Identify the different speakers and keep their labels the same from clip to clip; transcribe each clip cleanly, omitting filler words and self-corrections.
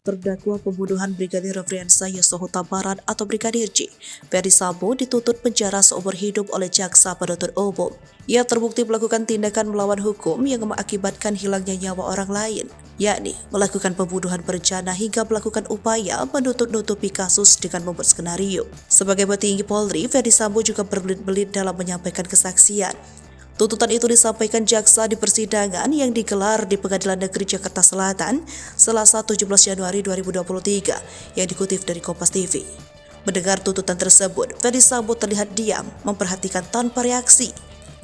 Speaker 1: Terdakwa pembunuhan Brigadir Nofriansah Yosua Huta Barat atau Brigadir J, Ferdy Sambo dituntut penjara seumur hidup oleh jaksa penuntut umum. Ia terbukti melakukan tindakan melawan hukum yang mengakibatkan hilangnya nyawa orang lain, yakni melakukan pembunuhan berencana hingga melakukan upaya menutup-nutupi kasus dengan membuat skenario. Sebagai petinggi Polri, Ferdy Sambo juga berbelit-belit dalam menyampaikan kesaksian. Tuntutan itu disampaikan jaksa di persidangan yang digelar di Pengadilan Negeri Jakarta Selatan Selasa 17 Januari 2023 yang dikutip dari Kompas TV. Mendengar tuntutan tersebut, Ferdy Sambo terlihat diam, memperhatikan tanpa reaksi.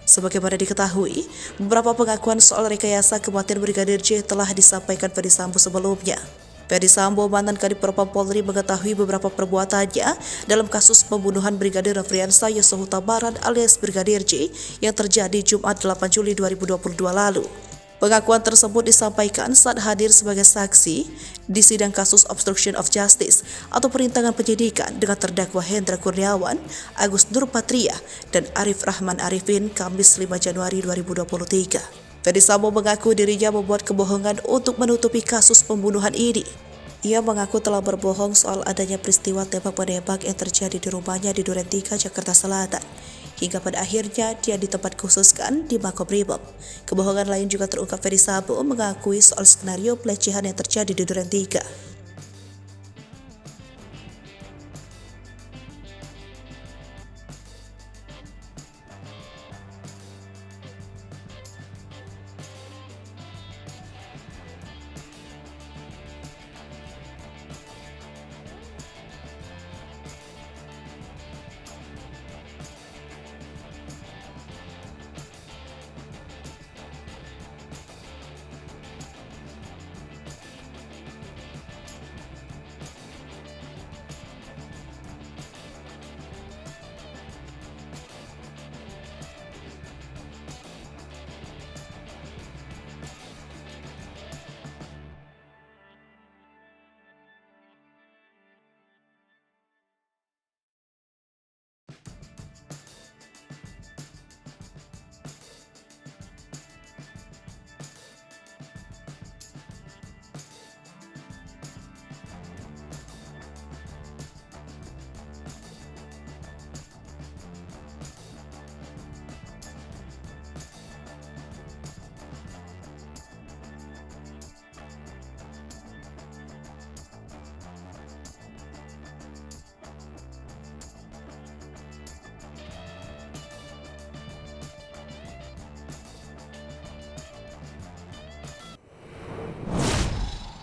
Speaker 1: Sebagaimana diketahui, beberapa pengakuan soal rekayasa kematian Brigadir J telah disampaikan Ferdy Sambo sebelumnya. Ferdy Sambo, mantan Kadif Propam Polri, mengetahui beberapa perbuatannya dalam kasus pembunuhan Brigadir Nofriansah Yosua Huta Barat alias Brigadir J yang terjadi Jumat 8 Juli 2022 lalu. Pengakuan tersebut disampaikan saat hadir sebagai saksi di sidang kasus obstruction of justice atau perintangan penyidikan dengan terdakwa Hendra Kurniawan, Agus Nurpatria, dan Arif Rahman Arifin Kamis 5 Januari 2023. Ferdy Sambo mengaku dirinya membuat kebohongan untuk menutupi kasus pembunuhan ini. Ia mengaku telah berbohong soal adanya peristiwa tembak-menembak yang terjadi di rumahnya di Duren 3, Jakarta Selatan. Hingga pada akhirnya dia ditempatkan khususkan di Makobrimob. Kebohongan lain juga terungkap. Ferdy Sambo mengakui soal skenario pelecehan yang terjadi di Duren 3.